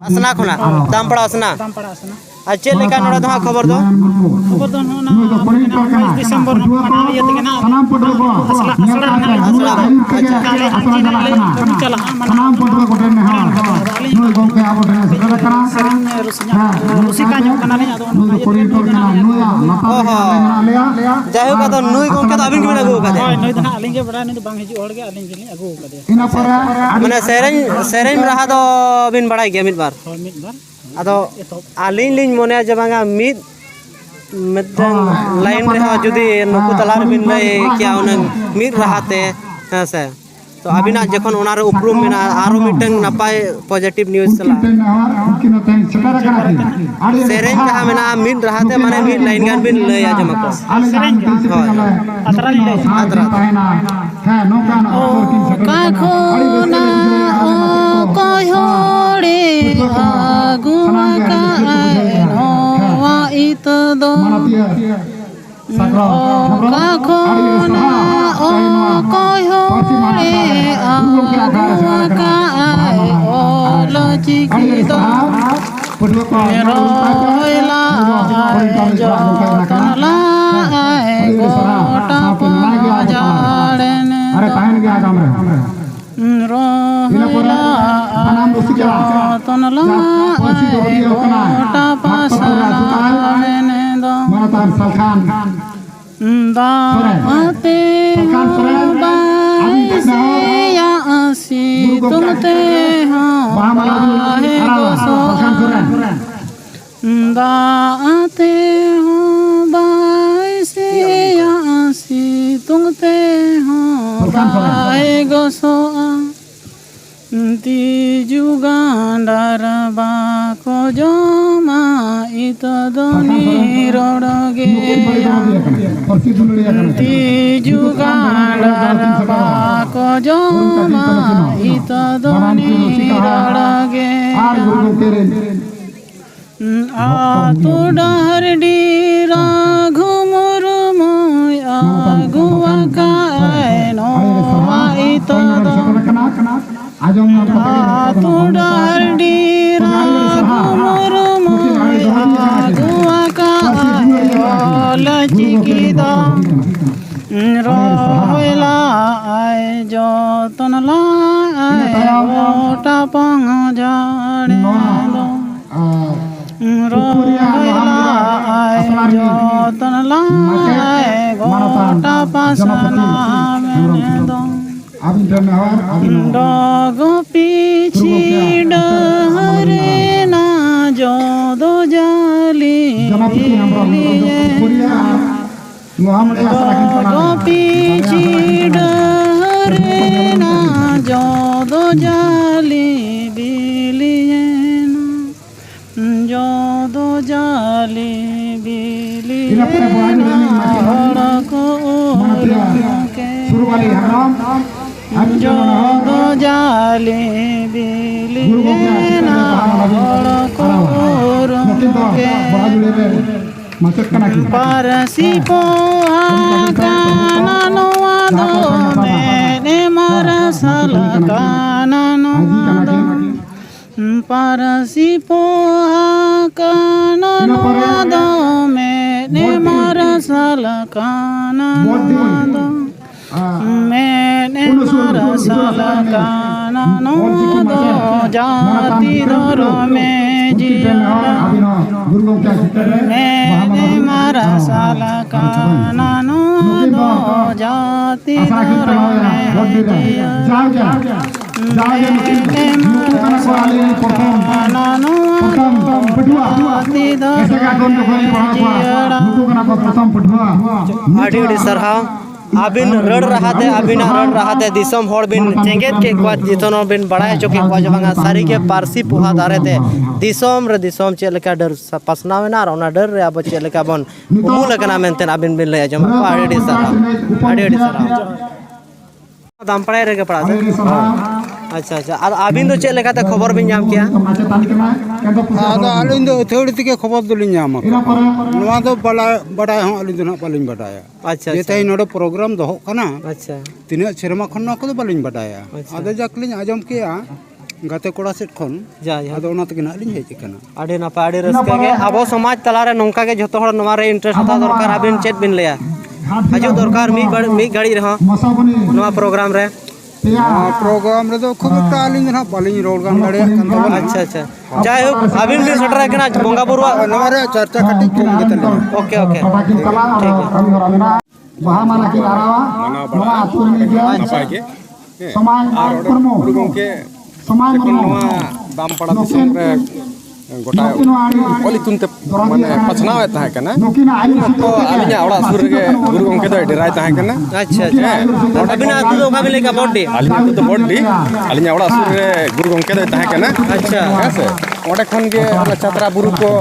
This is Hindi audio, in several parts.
असना खुना दामपड़ा असना अच्छे लेका नोड़ा दो खबर दो ना 22 दिसंबर मना ये तक ना असला चला सनाम पटवा कोटे ने हां नुय गोंके आबो ने सकर करा रुसिका जो कना ने आदो नुय कोरी तो कना नुया लता लेया जायो का तो नुय गोंके तो अबिन के बिना गो का दे नुय तो ना अलिंग के बड़ा ने बांग हिजु ओड़ के अलिंग के अगो का दे इना पर माने सेरेन रहा दो अबिन बड़ाई गया मिद बार अदो आलिन लिन मोने जबांगा मिद लाइन रे जुदी नुकु तलार बिन ले क्या उन मिद रहाते से तो अबिना जखन ओनारे उपरुम मेना आरो मिटंग नपाय पॉजिटिव न्यूज़ चला सेरेन जहां मेना मिद रहाते माने मिद लाइन गान बिन ले आ जमको अतरा ले अतरा का खोना ओ कहोड़े आगुआ का नोआ इत दो का खोना ओ कहोड़े आगुआ का ओलो चिकी दो रोयला जो कला गोटा पाजाड़न रोहला तनला गोटा पासाड़न दो दाते बाईसे या आसी तुमते हाँ बाहे गोसो दाते हाँ बाईसे या आसी तुमते हाँ बाहे गोसो तिजु गांडार बाको जोमा इत दोनी रोडगे तिजु गांडार बाको जोमा इत दोनी रोडगे आतु डहरडी घुमुर मोय आगुआ काय नो इत आतु डहरडी घुमुर मोय आगुआ काय लचिकी दो रोयला आय जतनला आय ओटा पंग जाड़े दो रोयला आय जतनला आय गोटा पासना में दो डगो पीछी डहरे ना जो दो जाली डगो पीछी डहरे ना जो दो जाली बिलिए जो दो जाली बिलिए को जो दो जाली बिलिए ना परसी पोहा काना नोआ दो मैंने मारा साल काना नोआ दो परसी पोहा काना नोआ दो मैंने मारा साल काना नोआ दो मैंने मारा साल काना नोआ दो जाति दरो में जिया मैंने मारा साल काना नोआ दो जाति दरो में जिया मैंने मारा साल काना नोआ दो जाति दरो में जिया आड़ी सरहाव अबिन रड़ रहा थे अबिना रड़ रहा थे दिसम होड़ बिन चेंगेत के को जितनो बिन बड़ाय चोके को जबांगा सारी के पारसी पुहा दारे थे दिसम रे दिसम चेलका डर पसना में ना रोना डर रे अब चेलका बन उमुल कना मेनतेन अबिन बिन ले जम आड़ी सरा दाम पड़ाय रे के पड़ा अच्छा अच्छा और अबिन तो चेक लेकाते खबर बिन नाम किया आदो आलिन दो थोड़ी तिके खबर दुलिन नाम नवा दो बड़ा हो आलिन दो ना बालिन बटाया अच्छा जेते नोडे प्रोग्राम दो कना अच्छा तिना शर्मा खन्ना को बालिन बटाया आदो जाकलिन आजम किया गाते कोड़ा सेट खन ᱡᱟᱭ ᱦᱳᱠ ᱟᱫᱚ ᱚᱱᱟ ᱛᱮᱜᱮ ᱱᱟᱜ ᱞᱤᱧ ᱦᱮᱡ ᱟᱠᱟᱱᱟ ᱟᱹᱰᱤ ᱱᱟᱯᱟᱭ ᱟᱹᱰᱤ ᱨᱟᱹᱥᱠᱟᱹ ᱜᱮ ᱟᱵᱚ ᱥᱚᱢᱟᱡᱽ ᱛᱟᱞᱟᱨᱮ ᱱᱚᱝᱠᱟ ᱜᱮ ᱡᱷᱚᱛᱚ ᱦᱚᱲ ᱱᱚᱣᱟ ᱨᱮ ᱤᱱᱴᱟᱨᱮᱥᱴ ᱦᱟᱛᱟᱣ ᱫᱚᱨᱠᱟর ᱟᱹᱵᱤᱱ ᱪᱮᱫ ᱵᱤᱱ ᱞᱟᱹᱭᱟ ᱦᱤᱡᱩᱜ ᱫᱚᱨᱠar ᱢᱤᱫ ᱜᱷᱟᱹᱲᱤᱡ ᱨᱮᱦᱚᱸ मसाबनी ᱱᱚᱣᱟ ᱯᱨᱳᱜᱨᱟᱢ ᱨᱮ ᱯᱨᱳᱜᱨᱟᱢ ᱨᱮᱫᱚ ᱠᱷᱩᱵ ᱮᱠᱴᱟ ᱟᱹᱞᱤᱧ ᱫᱚ ᱱᱟᱜ ᱵᱟᱹᱞᱤᱧ ᱨᱚᱲ ᱜᱟᱱ ᱫᱟᱲᱮᱭᱟᱜ ᱠᱟᱱ ᱛᱟᱵᱚᱱᱟ ᱟᱪᱪᱷᱟ ᱟᱪᱪᱷᱟ ᱡᱟᱭᱦᱳᱠ ᱟᱹᱵᱤᱱ ᱵᱤᱱ ᱥᱮᱴᱮᱨ ᱟᱠᱟᱱᱟ ᱵᱚᱸᱜᱟ ᱵᱩᱨᱩᱣᱟᱜ ᱱᱚᱣᱟ ᱨᱮᱭᱟᱜ ᱪᱟᱨᱪᱟ ᱠᱟᱹᱴᱤᱡ ᱠᱚᱢ ᱜᱮᱛᱟᱞᱤᱧᱟ ओके ओके पटाकी चला कमी हरा मेना बाहा माला की आरावा नवा आतुर में गया नपाय गे समाज कर्मो गुरु गंके समाज जखन कर्मो नवा दामपाड़ा दिसम रे गोटा ओलितुन ते माने पछनावे ताहे कना नोकिना आयु तो आलिया ओड़ा सुर गे गुरु गंके दो डेराय ताहे कना अच्छा अच्छा अबिना आतु दो का मिले का बॉडी आलिया तो बॉडी आलिया ओड़ा सुर रे गुरु गंके दो ताहे कना अच्छा हेसे ओडे खन गे छात्रा बुरु को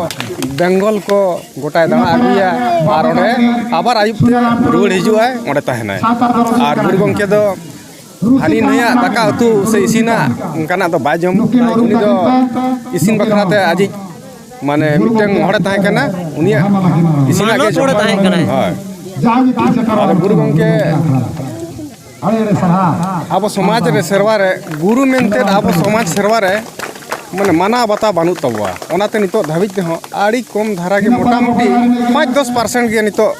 बेंगल को गोटाय दाना आगुया आर ओडे आबार आयुब ते रुड़ हिजुआ ओडे ताहेनाय आर गुरु गंके दो हानि नया दाका उतु से इसिना उनकाना तो बाय जम उनी दो इसिन बखराते आज माने मिटन हड़े ताहे कना उनिया इसिना के थोड़े ताहे कना हाय जागी पीछे करो और गुरु गंके अरे रे सहा अब समाज रे सेरवा रे गुरु मेनते अब समाज सेरवा रे माने माना बता बानु तबवा ओनाते नितो धाबिज ते हो आड़ी कम धारा के मोटा मोटी 5-10% के नितो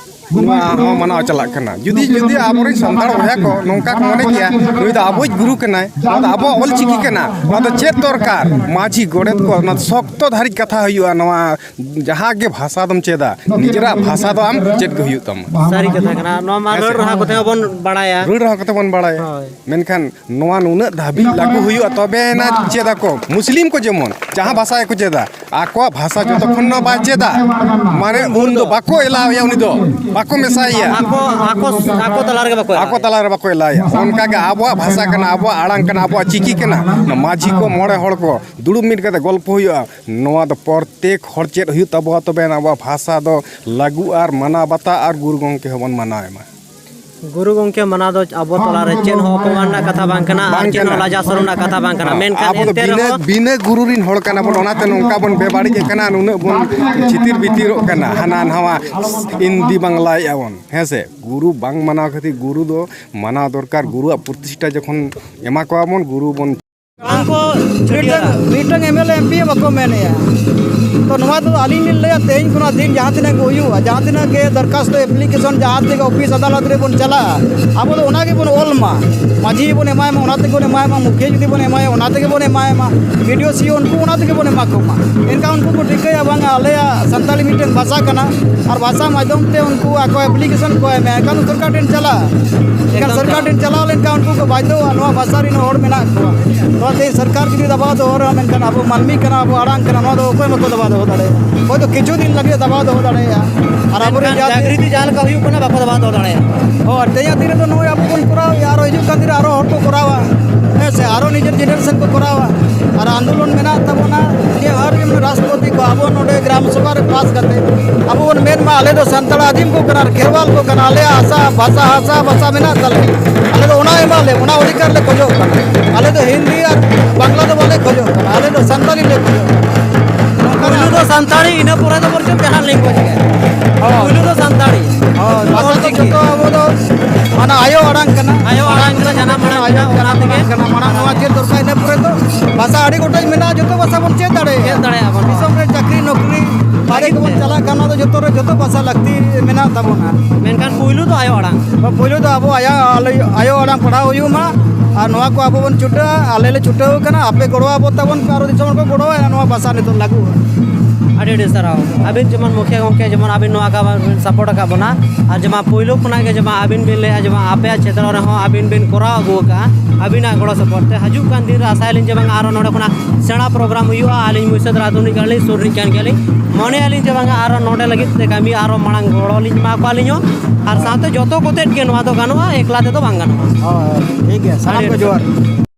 माना चला कना जुदी जुदी आबोरी संताड़ होया को नोंका को मने किया नुई दा आबोज गुरु कनाय दा आबो ऑल चिकी कना ना तो चेत दरकार माछी गोडेत को ना शक्त धारी कथा हुआ नवा जहां के भाषा दम चेदा निजरा भाषा दो आम चेत को हुआ तम सारी कथा कना नवा मा रड़ रहा कोते बन बड़ाया रुड़ रहा कते बन बड़ाया मेनखान नवा नुना धाबी लागू हुआ तबे ना चेदा को मुस्लिम को जेमन जहां भाषा को चेदा आको भाषा जो तखन न बा चेदा माने उन दो बाको एलाया उनी दो बाको मेसाइया आको तलार के बाको आको तलार बाको एलाया उनका के आबो भाषा कना आबो आड़ांग कना आबो चिकी कना न माझी को मोड़े हड़ को दुड़ुब मिट कते गल्प हुआ नवा दो प्रत्येक हड़ चेद हुई तब तबे आबो भाषा दो लागू आर माना बाता आर गुरु गंके हबन मानायमा गुरु गंके मना दो अब तलारे चेन हो अपमान ना कथा बांग कना आर चेन लाजा सरो ना कथा बांग कना मेन आबो तो बिना गुरु रिन हड़ कना बन ओनाते नोंका बन बेबाड़ी के कना नुने बन चितिर बितिर कना हाना नवा हिंदी बांग्ला यावन हेसे गुरु बांग माना खती गुरु दो माना दरकार गुरु प्रतिष्ठा जखन एमा को बन गुरु बन हमको मीटिंग एमएलए एमपी बको मेने तो नवा तो आलिंग ले तेज कोना दिन जहां तिना को हुआ जहां तिना के दरखास्त एप्लीकेशन जहां ते ऑफिस अदालत रे बन चला अब तो ओना के बन ओलमा माझी बन एमाय मा ओना ते बन एमाय मा मुख्य जदी बन एमाय ओना ते बन एमाय मा वीडियो सी उनको ओना ते बन एमा को मा इनका उनको को ठिकया बांग आलेया संताली मीटिंग भाषा कना और भाषा माध्यम ते उनको आको एप्लीकेशन को एमे का सरकार टेन चला एका सरकार टेन चला लेन का उनको को बाजो नवा भाषा री होड़ मेना को ते सरकार जदी दबा दो और हम कना अब मानमी कना अब आड़ांग कना नो दो कोई मको दबा दो दाड़े कोई तो किछु दिन लगे दबा दो दाड़े और अब जागृति जाल का हुई कोना बाको दबा दो दाड़े और तेया दिन तो नो अब कोन कराव यारो हिजु कंदिर आरो हर को करावा ऐसे आरो निजर जनरेशन को करावा और आंदोलन मेना तबना जे हर राष्ट्रपति को अब नोडे ग्राम सभा रे पास करते अब उन मेन मा आले दो संतल आदिम को कनार खेरवाल को कना आले आशा भाषा मेना तले आले तो ओना एमाले ओना ओडिकर ले खोजो आले तो हिंदी और बांग्ला तो बोले खोजो आले तो संताली ले खोजो उलू तो संताड़ी इना पूरा तो बोलते जहां लैंग्वेज के उलू तो संताड़ी भाषा तो जतो अब तो माना आयो आड़ांग कना जाना मना आयो कना तके कना माना नवा चेत दरकार ने पूरे तो भाषा आड़ी गोटाई मेना जतो भाषा बन चेत दाड़े अब दिसम रे चाकरी नौकरी बारे को चला कना तो जतो भाषा लगती मेना तबना मेनखान पुइलू तो आयो आड़ांग पहले तो अब आयो आड़ांग पढ़ा हुई मा और नवा को अब बन छुटा आले ले छुटा कना आपे गड़वा अब तबन आरो दिसम को गड़वा नवा भाषा ने तो लागू अड़ी अड़ी सराव अबिन जमन मुखिया गंके जमन अबिन नवा का सपोर्ट का बना और जमा पुइलू खुना के जमा अबिन बिन ले जमा आपे क्षेत्र रे हो अबिन बिन कोरा अगु का अबिना गड़ो सपोर्ट ते हजू कान दिन आसालिन जमा आरो नोडे खुना सेना प्रोग्राम हुआ आलिन मुसद रातुनी गाली सुरनी कान गेली मने आलिन जमा आरो नोडे लगित ते कामी आरो मांग गड़ो लिन मा पालिनो और साथे जतो कोते के नवा तो गानवा एकला ते तो बांग गानवा ठीक है सारा को जोर